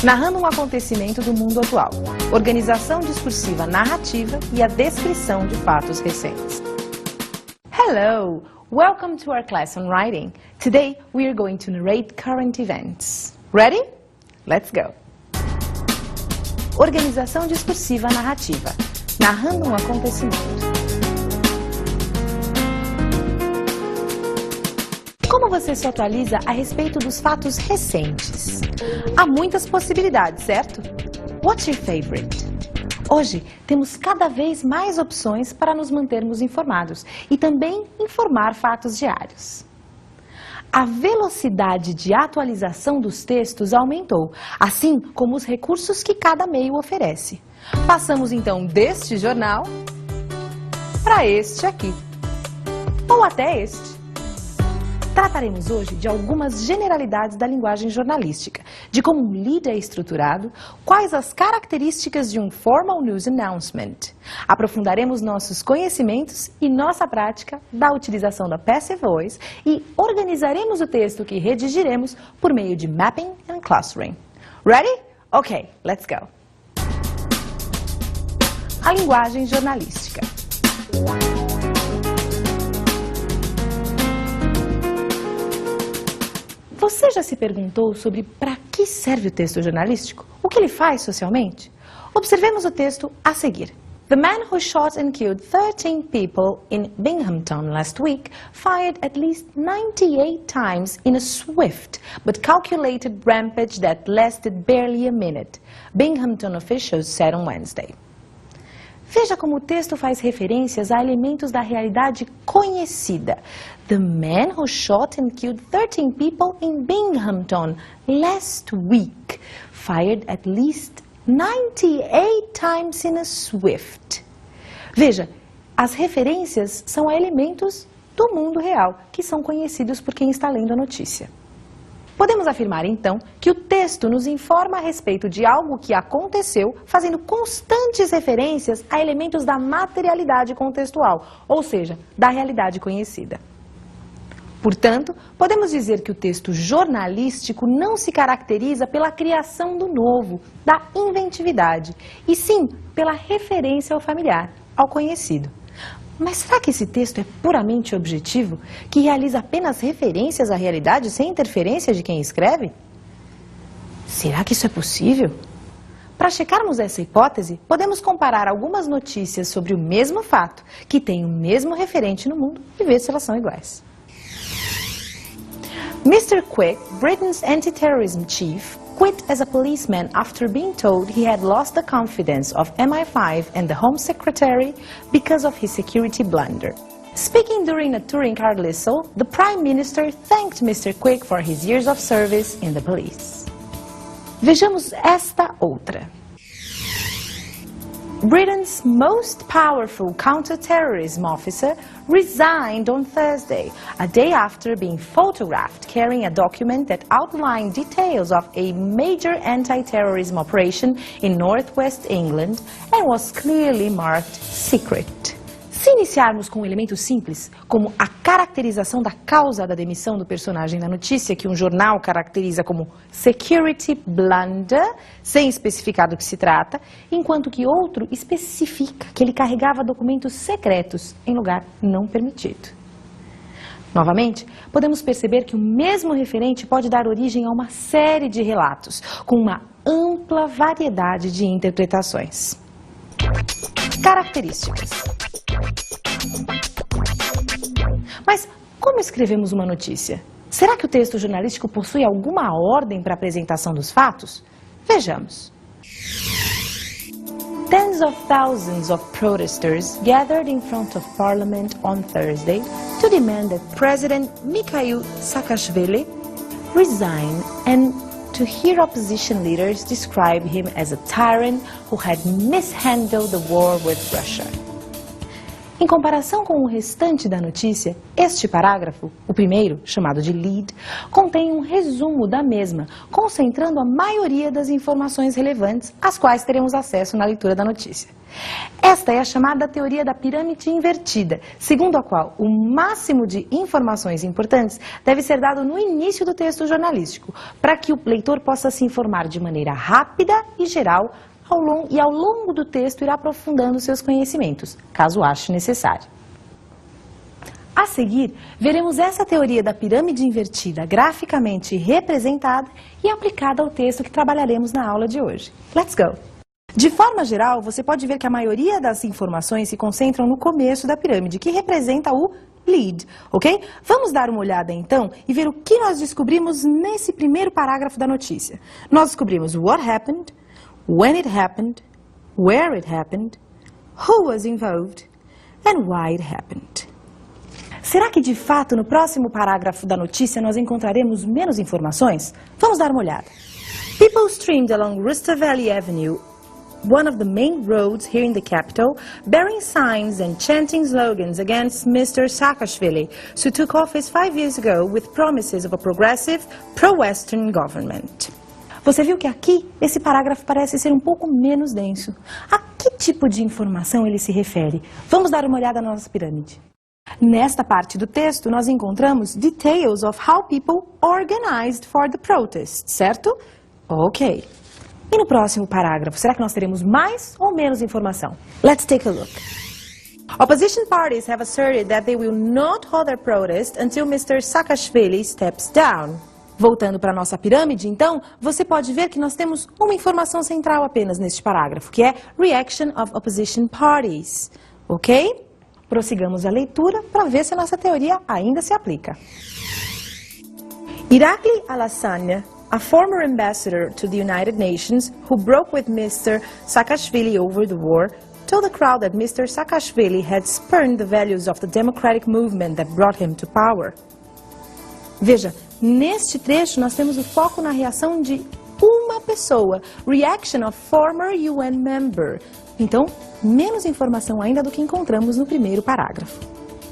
narrando um acontecimento do mundo atual, organização discursiva narrativa e a descrição de fatos recentes. Hello! Welcome to our class on writing. Today we are going to narrate current events. Ready? Let's go! Organização discursiva narrativa, narrando um acontecimento. Como você se atualiza a respeito dos fatos recentes? Há muitas possibilidades, certo? What's your favorite? Hoje, temos cada vez mais opções para nos mantermos informados e também informar fatos diários. A velocidade de atualização dos textos aumentou, assim como os recursos que cada meio oferece. Passamos então deste jornal para este aqui, ou até este. Trataremos hoje de algumas generalidades da linguagem jornalística, de como um lead é estruturado, quais as características de um formal news announcement. Aprofundaremos nossos conhecimentos e nossa prática da utilização da passive voice e organizaremos o texto que redigiremos por meio de mapping and clustering. Ready? Ok, let's go. A linguagem jornalística. Você já se perguntou sobre para que serve o texto jornalístico? O que ele faz socialmente? Observemos o texto a seguir. The man who shot and killed 13 people in Binghamton last week fired at least 98 times in a swift but calculated rampage that lasted barely a minute, Binghamton officials said on Wednesday. Veja como o texto faz referências a elementos da realidade conhecida. The man who shot and killed 13 people in Binghamton last week fired at least 98 times in a swift. Veja, as referências são a elementos do mundo real, que são conhecidos por quem está lendo a notícia. Podemos afirmar, então, que o texto nos informa a respeito de algo que aconteceu, fazendo constantes referências a elementos da materialidade contextual, ou seja, da realidade conhecida. Portanto, podemos dizer que o texto jornalístico não se caracteriza pela criação do novo, da inventividade, e sim pela referência ao familiar, ao conhecido. Mas será que esse texto é puramente objetivo, que realiza apenas referências à realidade sem interferência de quem escreve? Será que isso é possível? Para checarmos essa hipótese, podemos comparar algumas notícias sobre o mesmo fato, que têm o mesmo referente no mundo, e ver se elas são iguais. Mr. Quick, Britain's anti-terrorism chief, quit as a policeman after being told he had lost the confidence of MI5 and the Home Secretary because of his security blunder. Speaking during a touring car whistle, the Prime Minister thanked Mr. Quick for his years of service in the police. Vejamos esta outra. Britain's most powerful counter-terrorism officer resigned on Thursday, a day after being photographed carrying a document that outlined details of a major anti-terrorism operation in northwest England and was clearly marked secret. Se iniciarmos com um elemento simples, como a caracterização da causa da demissão do personagem da notícia, que um jornal caracteriza como security blunder, sem especificar do que se trata, enquanto que outro especifica que ele carregava documentos secretos em lugar não permitido. Novamente, podemos perceber que o mesmo referente pode dar origem a uma série de relatos, com uma ampla variedade de interpretações. Características. Mas como escrevemos uma notícia? Será que o texto jornalístico possui alguma ordem para a apresentação dos fatos? Vejamos. Tens of thousands of protesters gathered in front of Parliament on Thursday to demand that President Mikhail Saakashvili resign and to hear opposition leaders describe him as a tyrant who had mishandled the war with Russia. Em comparação com o restante da notícia, este parágrafo, o primeiro, chamado de lead, contém um resumo da mesma, concentrando a maioria das informações relevantes às quais teremos acesso na leitura da notícia. Esta é a chamada teoria da pirâmide invertida, segundo a qual o máximo de informações importantes deve ser dado no início do texto jornalístico, para que o leitor possa se informar de maneira rápida e geral ao longo do texto ir aprofundando seus conhecimentos, caso ache necessário. A seguir, veremos essa teoria da pirâmide invertida graficamente representada e aplicada ao texto que trabalharemos na aula de hoje. Let's go! De forma geral, você pode ver que a maioria das informações se concentram no começo da pirâmide, que representa o lead, ok? Vamos dar uma olhada então e ver o que nós descobrimos nesse primeiro parágrafo da notícia. Nós descobrimos what happened, when it happened, where it happened, who was involved, and why it happened. Será que de fato no próximo parágrafo da notícia nós encontraremos menos informações? Vamos dar uma olhada. People streamed along Rusta Valley Avenue, one of the main roads here in the capital, bearing signs and chanting slogans against Mr. Saakashvili, who took office 5 years ago with promises of a progressive, pro-Western government. Você viu que aqui, esse parágrafo parece ser um pouco menos denso. A que tipo de informação ele se refere? Vamos dar uma olhada na nossa pirâmide. Nesta parte do texto, nós encontramos details of how people organized for the protest, certo? Ok. E no próximo parágrafo, será que nós teremos mais ou menos informação? Let's take a look. Opposition parties have asserted that they will not hold their protest until Mr. Saakashvili steps down. Voltando para a nossa pirâmide, então, você pode ver que nós temos uma informação central apenas neste parágrafo, que é Reaction of Opposition Parties. Ok? Prossigamos a leitura para ver se a nossa teoria ainda se aplica. Irakli Alassane, a former ambassador to the United Nations who broke with Mr. Saakashvili over the war, told the crowd that Mr. Saakashvili had spurned the values of the democratic movement that brought him to power. Veja, neste trecho nós temos o foco na reação de uma pessoa, reaction of former UN member. Então, menos informação ainda do que encontramos no primeiro parágrafo.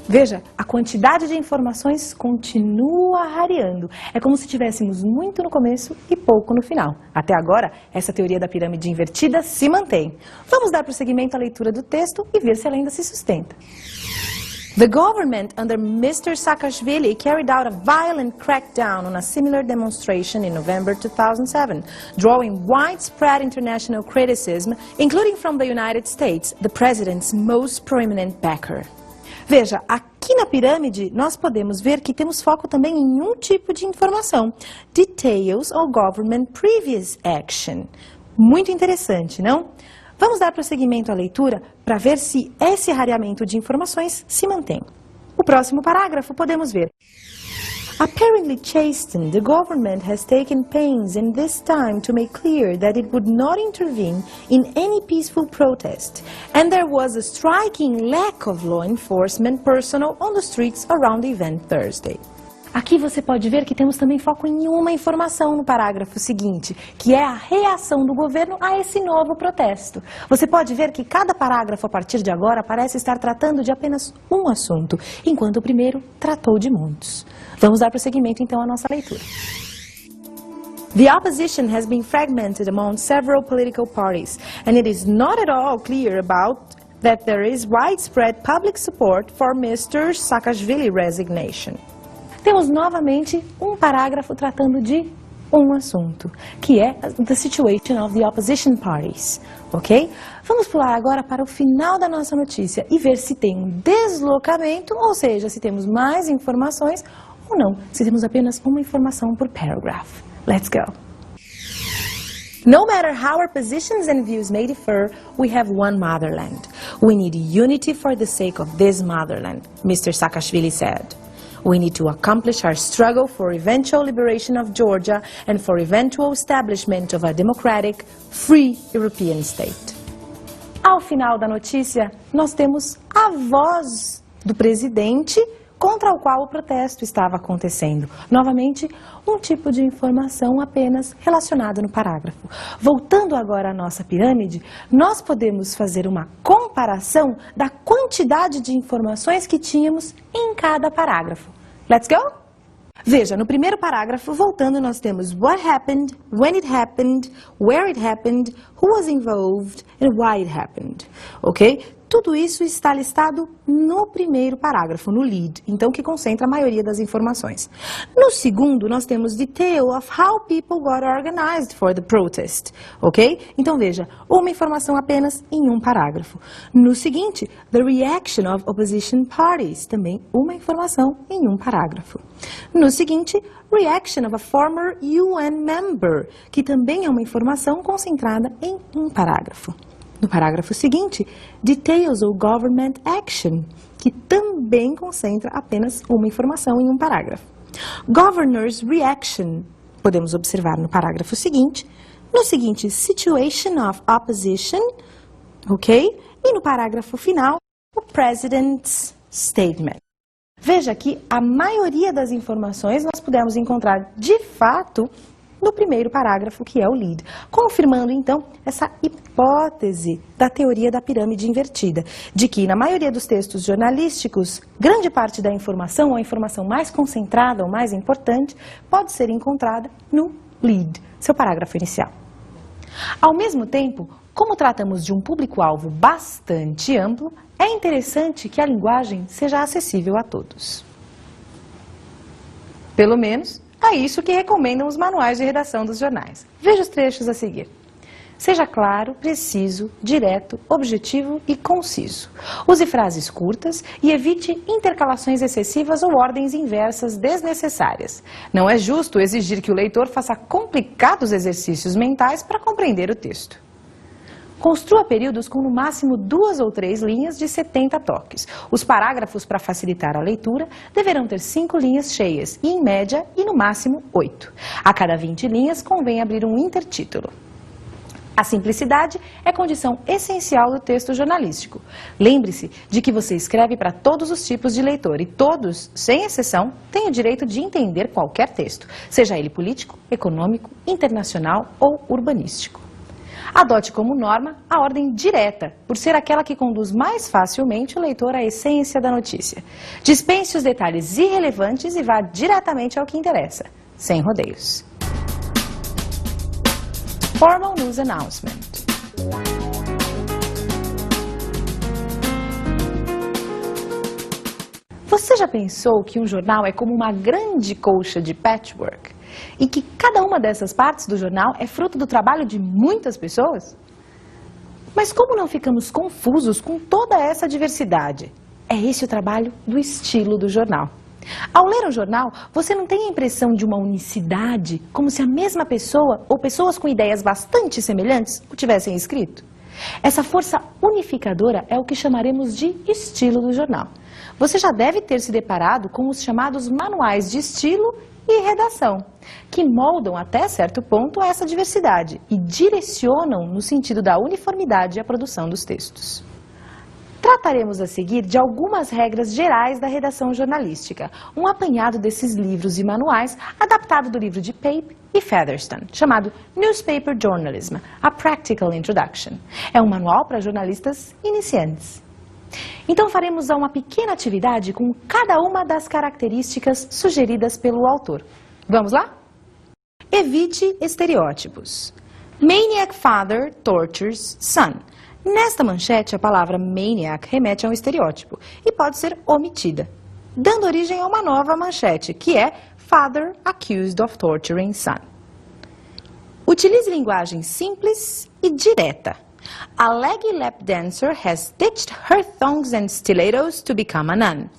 Veja, a quantidade de informações continua rareando. É como se tivéssemos muito no começo e pouco no final. Até agora, essa teoria da pirâmide invertida se mantém. Vamos dar prosseguimento à leitura do texto e ver se ela ainda se sustenta. The government under Mr. Saakashvili carried out a violent crackdown on a similar demonstration in November 2007, drawing widespread international criticism, including from the United States, the president's most prominent backer. Veja, aqui na pirâmide nós podemos ver que temos foco também em um tipo de informação, details of government previous action. Muito interessante, não? Vamos dar prosseguimento à leitura para ver se esse rareamento de informações se mantém. O próximo parágrafo podemos ver. Apparently chastened, the government has taken pains in this time to make clear that it would not intervene in any peaceful protest, and there was a striking lack of law enforcement personnel on the streets around the event Thursday. Aqui você pode ver que temos também foco em uma informação no parágrafo seguinte, que é a reação do governo a esse novo protesto. Você pode ver que cada parágrafo a partir de agora parece estar tratando de apenas um assunto, enquanto o primeiro tratou de muitos. Vamos dar prosseguimento então à nossa leitura. The opposition has been fragmented among several political parties, and it is not at all clear about that there is widespread public support for Mr. Saakashvili's resignation. Temos novamente um parágrafo tratando de um assunto, que é the situation of the opposition parties, ok? Vamos pular agora para o final da nossa notícia e ver se tem um deslocamento, ou seja, se temos mais informações ou não, se temos apenas uma informação por paragraph. Let's go! No matter how our positions and views may differ, we have one motherland. We need unity for the sake of this motherland, Mr. Saakashvili said. We need to accomplish our struggle for eventual liberation of Georgia and for eventual establishment of a democratic, free European state. Ao final da notícia, nós temos a voz do presidente contra o qual o protesto estava acontecendo. Novamente, um tipo de informação apenas relacionado no parágrafo. Voltando agora à nossa pirâmide, nós podemos fazer uma comparação da quantidade de informações que tínhamos em cada parágrafo. Let's go? Veja, no primeiro parágrafo, voltando, nós temos what happened, when it happened, where it happened, who was involved and why it happened. Ok? Tudo isso está listado no primeiro parágrafo, no lead, então que concentra a maioria das informações. No segundo, nós temos detail of how people got organized for the protest, ok? Então veja, uma informação apenas em um parágrafo. No seguinte, the reaction of opposition parties, também uma informação em um parágrafo. No seguinte, reaction of a former UN member, que também é uma informação concentrada em um parágrafo. No parágrafo seguinte, details of government action, que também concentra apenas uma informação em um parágrafo. Governor's reaction, podemos observar no parágrafo seguinte. No seguinte, situation of opposition, ok? E no parágrafo final, o president's statement. Veja que a maioria das informações nós pudemos encontrar de fato no primeiro parágrafo, que é o lead, confirmando então essa hipótese da teoria da pirâmide invertida, de que na maioria dos textos jornalísticos, grande parte da informação, ou a informação mais concentrada ou mais importante, pode ser encontrada no lead, seu parágrafo inicial. Ao mesmo tempo, como tratamos de um público-alvo bastante amplo, é interessante que a linguagem seja acessível a todos. Pelo menos, é isso que recomendam os manuais de redação dos jornais. Veja os trechos a seguir. Seja claro, preciso, direto, objetivo e conciso. Use frases curtas e evite intercalações excessivas ou ordens inversas desnecessárias. Não é justo exigir que o leitor faça complicados exercícios mentais para compreender o texto. Construa períodos com no máximo 2 ou 3 linhas de 70 toques. Os parágrafos, para facilitar a leitura, deverão ter 5 linhas cheias e, em média, e no máximo 8. A cada 20 linhas, convém abrir um intertítulo. A simplicidade é condição essencial do texto jornalístico. Lembre-se de que você escreve para todos os tipos de leitor e todos, sem exceção, têm o direito de entender qualquer texto, seja ele político, econômico, internacional ou urbanístico. Adote como norma a ordem direta, por ser aquela que conduz mais facilmente o leitor à essência da notícia. Dispense os detalhes irrelevantes e vá diretamente ao que interessa, sem rodeios. Formal News Announcement. Você já pensou que um jornal é como uma grande colcha de patchwork? E que cada uma dessas partes do jornal é fruto do trabalho de muitas pessoas? Mas como não ficamos confusos com toda essa diversidade? É esse o trabalho do estilo do jornal. Ao ler um jornal, você não tem a impressão de uma unicidade, como se a mesma pessoa ou pessoas com ideias bastante semelhantes o tivessem escrito? Essa força unificadora é o que chamaremos de estilo do jornal. Você já deve ter se deparado com os chamados manuais de estilo e redação, que moldam até certo ponto essa diversidade e direcionam no sentido da uniformidade a produção dos textos. Trataremos a seguir de algumas regras gerais da redação jornalística, um apanhado desses livros e manuais adaptado do livro de Pape e Featherstone, chamado Newspaper Journalism, A Practical Introduction. É um manual para jornalistas iniciantes. Então faremos uma pequena atividade com cada uma das características sugeridas pelo autor. Vamos lá? Evite estereótipos. Maniac father tortures son. Nesta manchete, a palavra maniac remete a um estereótipo e pode ser omitida, dando origem a uma nova manchete, que é father accused of torturing son. Utilize linguagem simples e direta. A leggy lap dancer has ditched her thongs and stilettos to become a nun.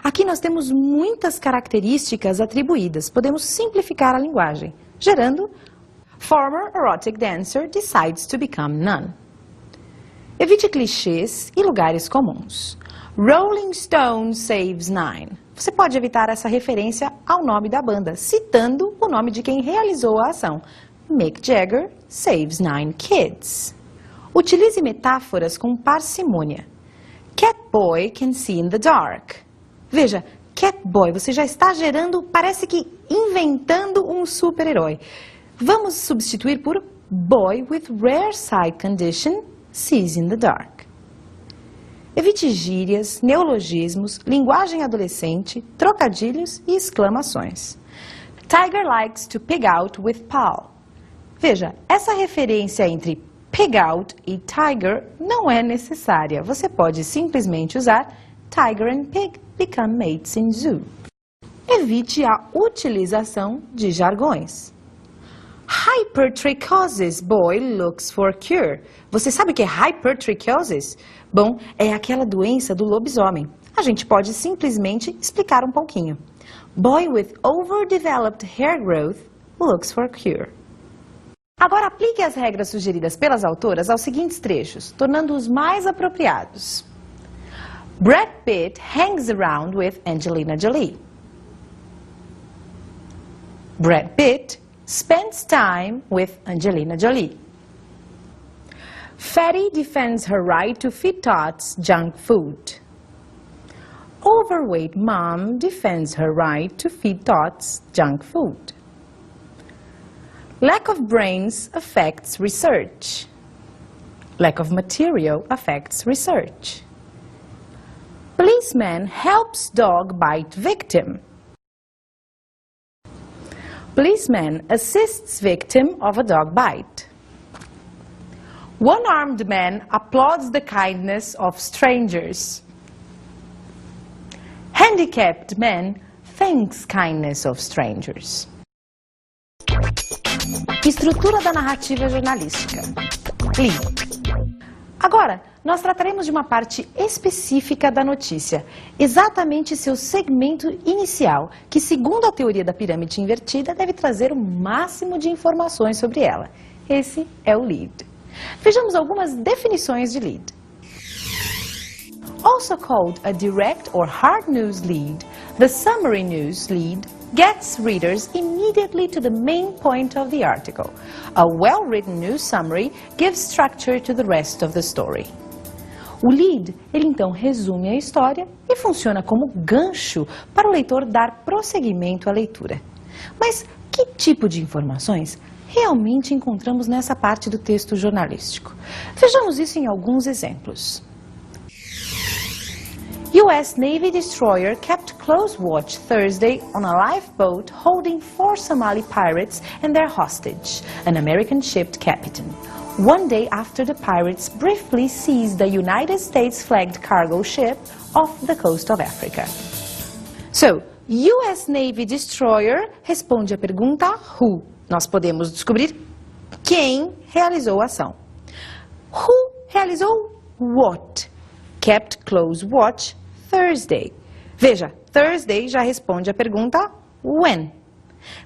Aqui nós temos muitas características atribuídas. Podemos simplificar a linguagem, gerando former erotic dancer decides to become nun. Evite clichês e lugares comuns. Rolling Stone saves 9. Você pode evitar essa referência ao nome da banda, citando o nome de quem realizou a ação. Mick Jagger saves 9 kids. Utilize metáforas com parcimônia. Catboy can see in the dark. Veja, Catboy, você já está gerando, parece que inventando um super-herói. Vamos substituir por boy with rare sight condition, sees in the dark. Evite gírias, neologismos, linguagem adolescente, trocadilhos e exclamações. Tiger likes to pig out with Paul. Veja, essa referência entre pig out e tiger não é necessária. Você pode simplesmente usar tiger and pig become mates in zoo. Evite a utilização de jargões. Hypertrichosis, boy looks for cure. Você sabe o que é hypertrichosis? Bom, é aquela doença do lobisomem. A gente pode simplesmente explicar um pouquinho. Boy with overdeveloped hair growth looks for cure. Agora aplique as regras sugeridas pelas autoras aos seguintes trechos, tornando-os mais apropriados. Brad Pitt hangs around with Angelina Jolie. Brad Pitt spends time with Angelina Jolie. Fatty defends her right to feed tots junk food. Overweight mom defends her right to feed tots junk food. Lack of brains affects research. Lack of material affects research. Policeman helps dog bite victim. Policeman assists victim of a dog bite. One-armed man applauds the kindness of strangers. Handicapped man thanks kindness of strangers. Estrutura da narrativa jornalística. Lead. Agora, nós trataremos de uma parte específica da notícia, exatamente seu segmento inicial, que, segundo a teoria da pirâmide invertida, deve trazer o máximo de informações sobre ela. Esse é o lead. Vejamos algumas definições de lead. Also called a direct or hard news lead, the summary news lead gets readers immediately to the main point of the article. A well-written news summary gives structure to the rest of the story. O lead, ele então resume a história e funciona como gancho para o leitor dar prosseguimento à leitura. Mas que tipo de informações realmente encontramos nessa parte do texto jornalístico? Vejamos isso em alguns exemplos. U.S. Navy destroyer kept close watch Thursday on a lifeboat holding 4 Somali pirates and their hostage, an American ship captain. One day after the pirates briefly seized the United States flagged cargo ship off the coast of Africa. So, U.S. Navy destroyer responde à pergunta who. Nós podemos descobrir quem realizou a ação. Who realizou what? Kept close watch Thursday. Veja, Thursday já responde a pergunta when.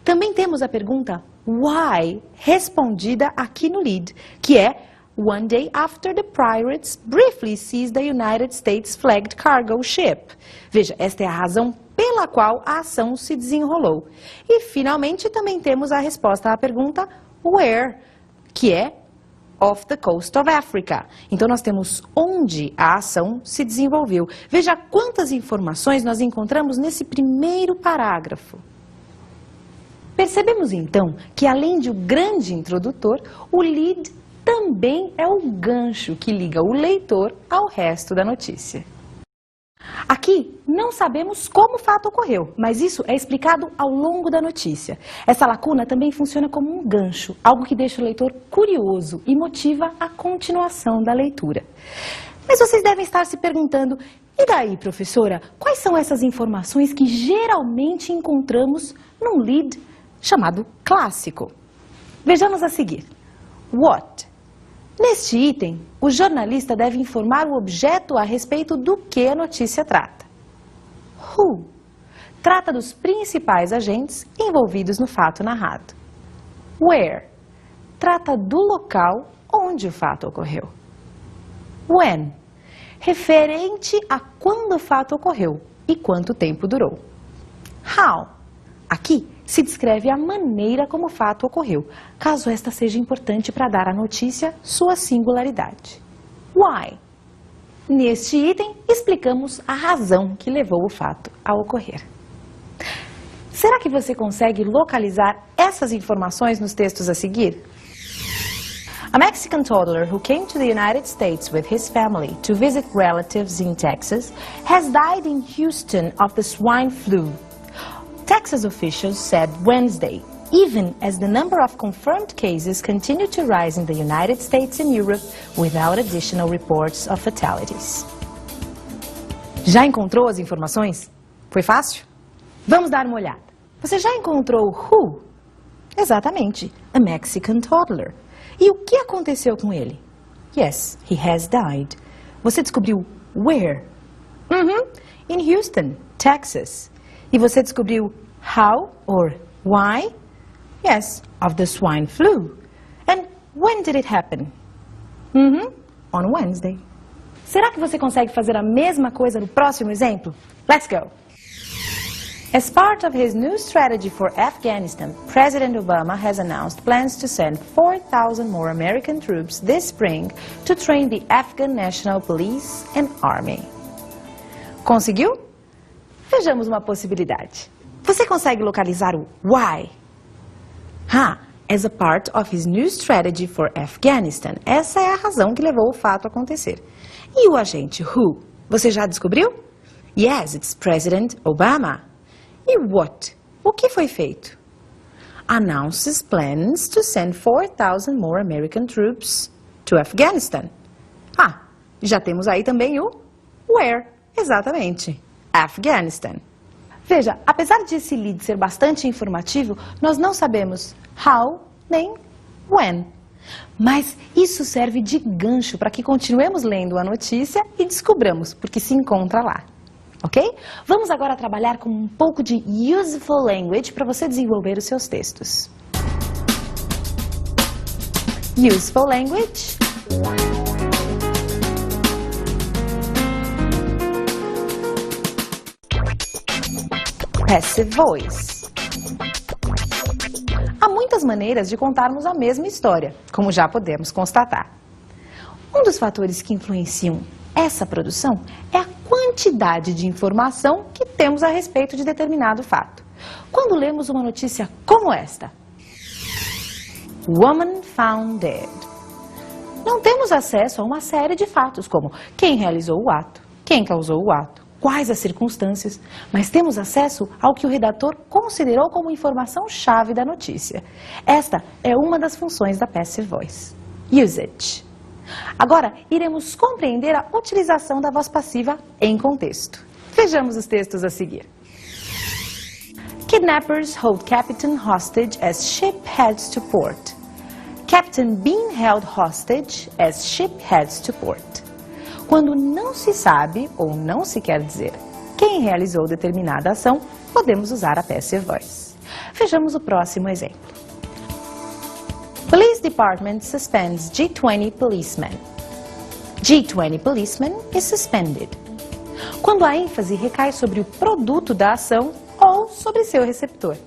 Também temos a pergunta why respondida aqui no lead, que é one day after the pirates briefly seized the United States flagged cargo ship. Veja, esta é a razão pela qual a ação se desenrolou. E finalmente também temos a resposta à pergunta where, que é off the coast of Africa. Então nós temos onde a ação se desenvolveu. Veja quantas informações nós encontramos nesse primeiro parágrafo. Percebemos então que além de um grande introdutor, o lead também é o gancho que liga o leitor ao resto da notícia. Aqui não sabemos como o fato ocorreu, mas isso é explicado ao longo da notícia. Essa lacuna também funciona como um gancho, algo que deixa o leitor curioso e motiva a continuação da leitura. Mas vocês devem estar se perguntando, e daí, professora, quais são essas informações que geralmente encontramos num lead chamado clássico? Vejamos a seguir. What? Neste item, o jornalista deve informar o objeto a respeito do que a notícia trata. Who? Trata dos principais agentes envolvidos no fato narrado. Where? Trata do local onde o fato ocorreu. When? Referente a quando o fato ocorreu e quanto tempo durou. How? Aqui se descreve a maneira como o fato ocorreu, caso esta seja importante para dar à notícia sua singularidade. Why? neste item, explicamos a razão que levou o fato a ocorrer. Será que você consegue localizar essas informações nos textos a seguir? A Mexican toddler who came to the United States with his family to visit relatives in Texas has died in Houston of the swine flu. Texas officials said Wednesday, even as the number of confirmed cases continue to rise in the United States and Europe without additional reports of fatalities. Já encontrou as informações? Foi fácil? Vamos dar uma olhada. Você já encontrou who? Exatamente, a Mexican toddler. E o que aconteceu com ele? Yes, he has died. Você descobriu where? In Houston, Texas. E você descobriu how or why? Yes, of the swine flu. And when did it happen? On Wednesday. Será que você consegue fazer a mesma coisa no próximo exemplo? Let's go! As part of his new strategy for Afghanistan, President Obama has announced plans to send 4,000 more American troops this spring to train the Afghan National Police and Army. Conseguiu? Vejamos uma possibilidade. Você consegue localizar o why? As a part of his new strategy for Afghanistan. Essa é a razão que levou o fato a acontecer. E o agente who? Você já descobriu? Yes, it's President Obama. E what? O que foi feito? Announces plans to send 4,000 more American troops to Afghanistan. Já temos aí também o where. Exatamente. Afghanistan. Veja, apesar de esse lead ser bastante informativo, nós não sabemos how nem when. Mas isso serve de gancho para que continuemos lendo a notícia e descobramos porque se encontra lá. Ok? Vamos agora trabalhar com um pouco de useful language para você desenvolver os seus textos. Useful language. Passive voice. Há muitas maneiras de contarmos a mesma história, como já podemos constatar. Um dos fatores que influenciam essa produção é a quantidade de informação que temos a respeito de determinado fato. Quando lemos uma notícia como esta, Woman found dead, não temos acesso a uma série de fatos, como quem realizou o ato, quem causou o ato, quais as circunstâncias, mas temos acesso ao que o redator considerou como informação-chave da notícia. Esta é uma das funções da passive voice. Usage. Agora, iremos compreender a utilização da voz passiva em contexto. Vejamos os textos a seguir. Kidnappers hold Captain hostage as ship heads to port. Captain being held hostage as ship heads to port. Quando não se sabe ou não se quer dizer quem realizou determinada ação, podemos usar a passive voice. Vejamos o próximo exemplo. Police Department suspends G20 policeman. G20 policeman is suspended. Quando a ênfase recai sobre o produto da ação ou sobre seu receptor.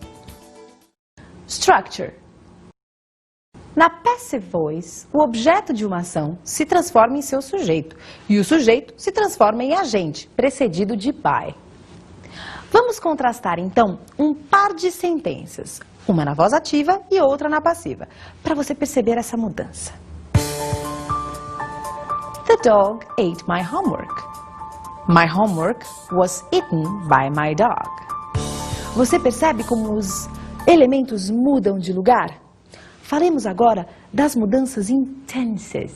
Structure. Na passive voice, o objeto de uma ação se transforma em seu sujeito e o sujeito se transforma em agente, precedido de by. Vamos contrastar então um par de sentenças, uma na voz ativa e outra na passiva, para você perceber essa mudança. The dog ate my homework. My homework was eaten by my dog. Você percebe como os elementos mudam de lugar? Falemos agora das mudanças em tenses.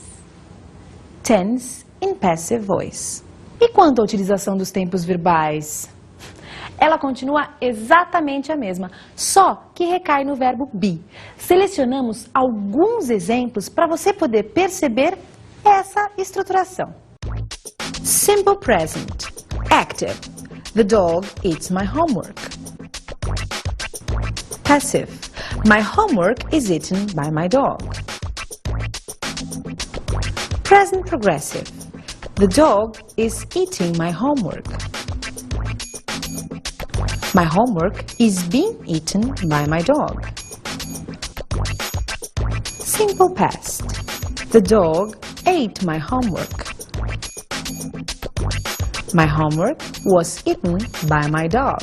Tense in passive voice. E quanto à utilização dos tempos verbais? Ela continua exatamente a mesma, só que recai no verbo be. Selecionamos alguns exemplos para você poder perceber essa estruturação. Simple present. Active. The dog eats my homework. Passive. My homework is eaten by my dog. Present progressive. The dog is eating my homework. My homework is being eaten by my dog. Simple past. The dog ate my homework. My homework was eaten by my dog.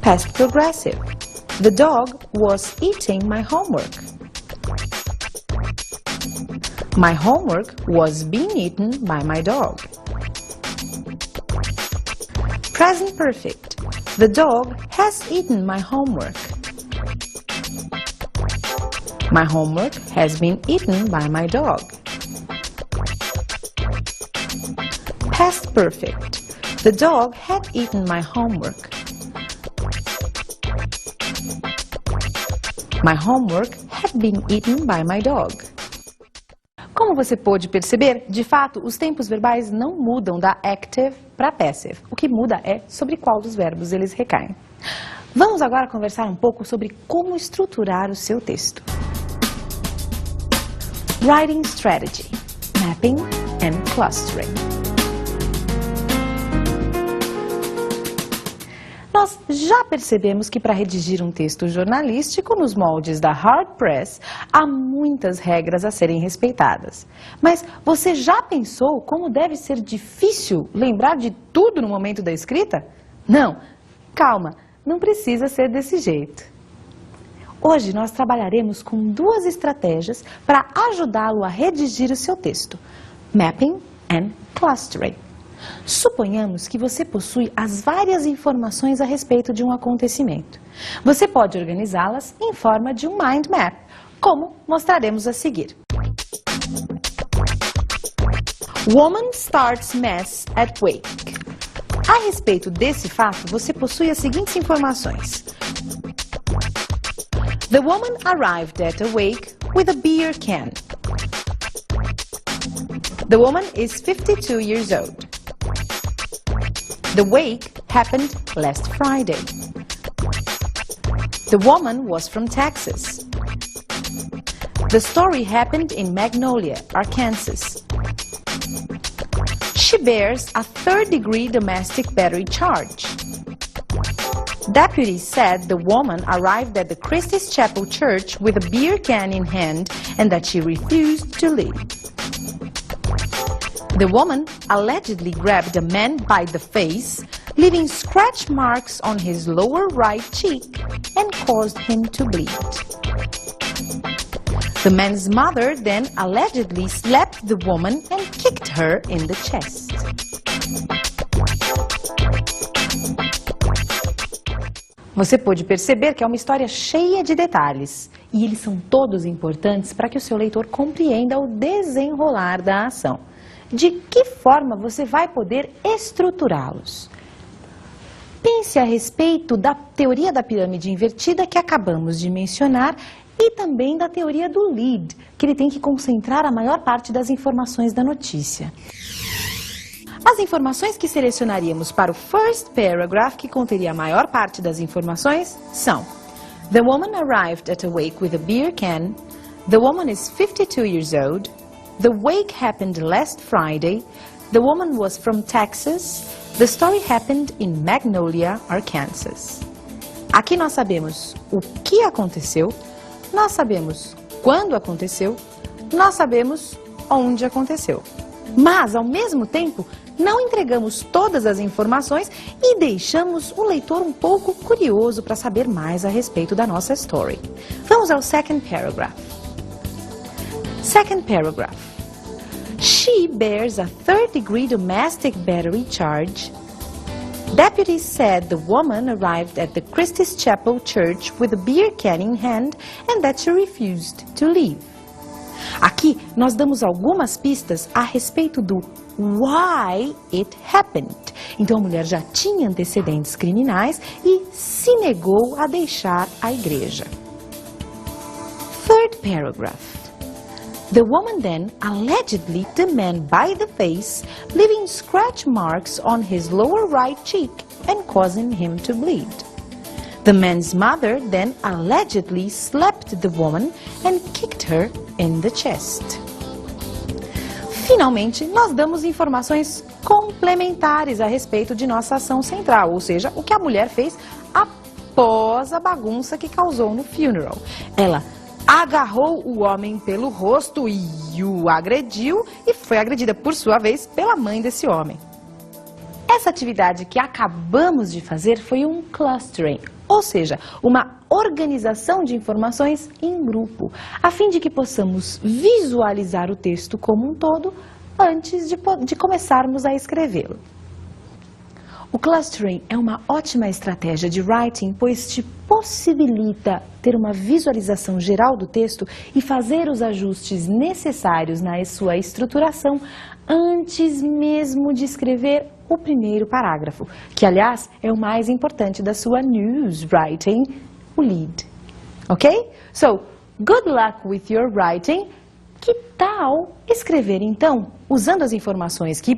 Past progressive. The dog was eating my homework. My homework was being eaten by my dog. Present perfect. The dog has eaten my homework. My homework has been eaten by my dog. Past perfect. The dog had eaten my homework. My homework had been eaten by my dog. Como você pôde perceber, de fato, os tempos verbais não mudam da active para passive. O que muda é sobre qual dos verbos eles recaem. Vamos agora conversar um pouco sobre como estruturar o seu texto. Writing strategy, mapping and clustering. Nós já percebemos que para redigir um texto jornalístico nos moldes da Hard Press, há muitas regras a serem respeitadas. Mas você já pensou como deve ser difícil lembrar de tudo no momento da escrita? Não, calma, não precisa ser desse jeito. Hoje nós trabalharemos com duas estratégias para ajudá-lo a redigir o seu texto: mapping and clustering. Suponhamos que você possui as várias informações a respeito de um acontecimento. Você pode organizá-las em forma de um mind map, como mostraremos a seguir. Woman starts mess at wake. A respeito desse fato, você possui as seguintes informações. The woman arrived at a wake with a beer can. The woman is 52 years old. The wake happened last Friday. The woman was from Texas. The story happened in Magnolia, Arkansas. She bears a third-degree domestic battery charge. Deputies said the woman arrived at the Christ's Chapel Church with a beer can in hand and that she refused to leave. The woman allegedly grabbed a man by the face, leaving scratch marks on his lower right cheek and caused him to bleed. The man's mother then allegedly slapped the woman and kicked her in the chest. Você pôde perceber que é uma história cheia de detalhes, e eles são todos importantes para que o seu leitor compreenda o desenrolar da ação. De que forma você vai poder estruturá-los? Pense a respeito da teoria da pirâmide invertida que acabamos de mencionar e também da teoria do lead, que ele tem que concentrar a maior parte das informações da notícia. As informações que selecionaríamos para o first paragraph, que conteria a maior parte das informações, são: The woman arrived at a wake with a beer can. The woman is 52 years old. The wake happened last Friday. The woman was from Texas. The story happened in Magnolia, Arkansas. Aqui nós sabemos o que aconteceu, nós sabemos quando aconteceu, nós sabemos onde aconteceu. Mas, ao mesmo tempo, não entregamos todas as informações e deixamos o leitor um pouco curioso para saber mais a respeito da nossa story. Vamos ao second paragraph. Second paragraph. She bears a third-degree domestic battery charge. Deputies said the woman arrived at the Christ's Chapel Church with a beer can in hand and that she refused to leave. Aqui nós damos algumas pistas a respeito do why it happened. Então a mulher já tinha antecedentes criminais e se negou a deixar a igreja. Third paragraph. The woman then allegedly the man by the face, leaving scratch marks on his lower right cheek and causing him to bleed. The man's mother then allegedly slapped the woman and kicked her in the chest. Finalmente, nós damos informações complementares a respeito de nossa ação central, ou seja, o que a mulher fez após a bagunça que causou no funeral. Ela agarrou o homem pelo rosto e o agrediu e foi agredida, por sua vez, pela mãe desse homem. Essa atividade que acabamos de fazer foi um clustering, ou seja, uma organização de informações em grupo, a fim de que possamos visualizar o texto como um todo antes de começarmos a escrevê-lo. O clustering é uma ótima estratégia de writing, pois te possibilita ter uma visualização geral do texto e fazer os ajustes necessários na sua estruturação antes mesmo de escrever o primeiro parágrafo, que, aliás, é o mais importante da sua news writing, o lead. Ok? So, good luck with your writing. Que tal escrever, então, usando as informações que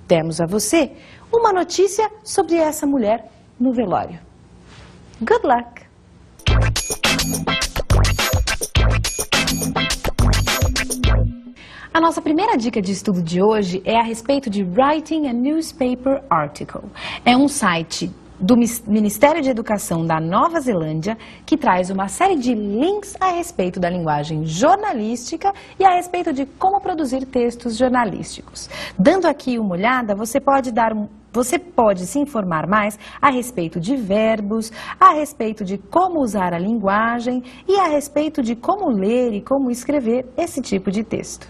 demos a você, uma notícia sobre essa mulher no velório? Good luck! A nossa primeira dica de estudo de hoje é a respeito de Writing a Newspaper Article. É um site do Ministério de Educação da Nova Zelândia que traz uma série de links a respeito da linguagem jornalística e a respeito de como produzir textos jornalísticos. Dando aqui uma olhada, você pode se informar mais a respeito de verbos, a respeito de como usar a linguagem e a respeito de como ler e como escrever esse tipo de texto.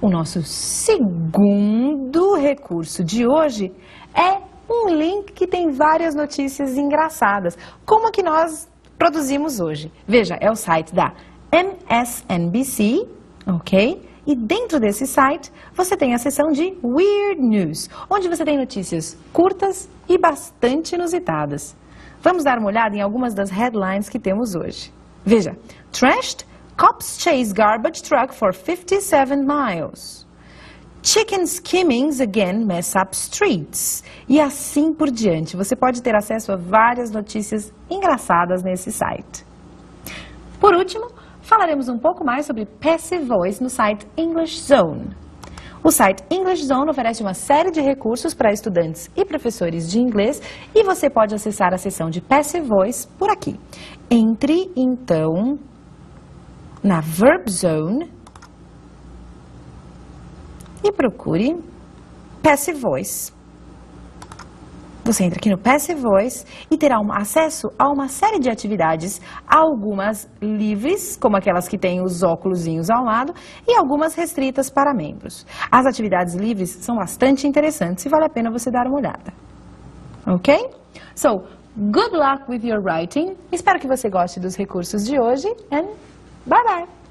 O nosso segundo recurso de hoje é um link que tem várias notícias engraçadas, como a que nós produzimos hoje. Veja, é o site da MSNBC, ok? E dentro desse site você tem a seção de Weird News, onde você tem notícias curtas e bastante inusitadas. Vamos dar uma olhada em algumas das headlines que temos hoje. Veja, Trashed, cops chase garbage truck for 57 miles. Chicken skimmings again mess up streets. E assim por diante. Você pode ter acesso a várias notícias engraçadas nesse site. Por último, falaremos um pouco mais sobre Passive Voice no site English Zone. O site English Zone oferece uma série de recursos para estudantes e professores de inglês e você pode acessar a seção de Passive Voice por aqui. Entre, então, na Verb Zone e procure Passive Voice. Você entra aqui no Passive Voice e terá acesso a uma série de atividades, algumas livres, como aquelas que têm os óculosinhos ao lado, e algumas restritas para membros. As atividades livres são bastante interessantes e vale a pena você dar uma olhada. Ok? So, good luck with your writing. Espero que você goste dos recursos de hoje and bye bye!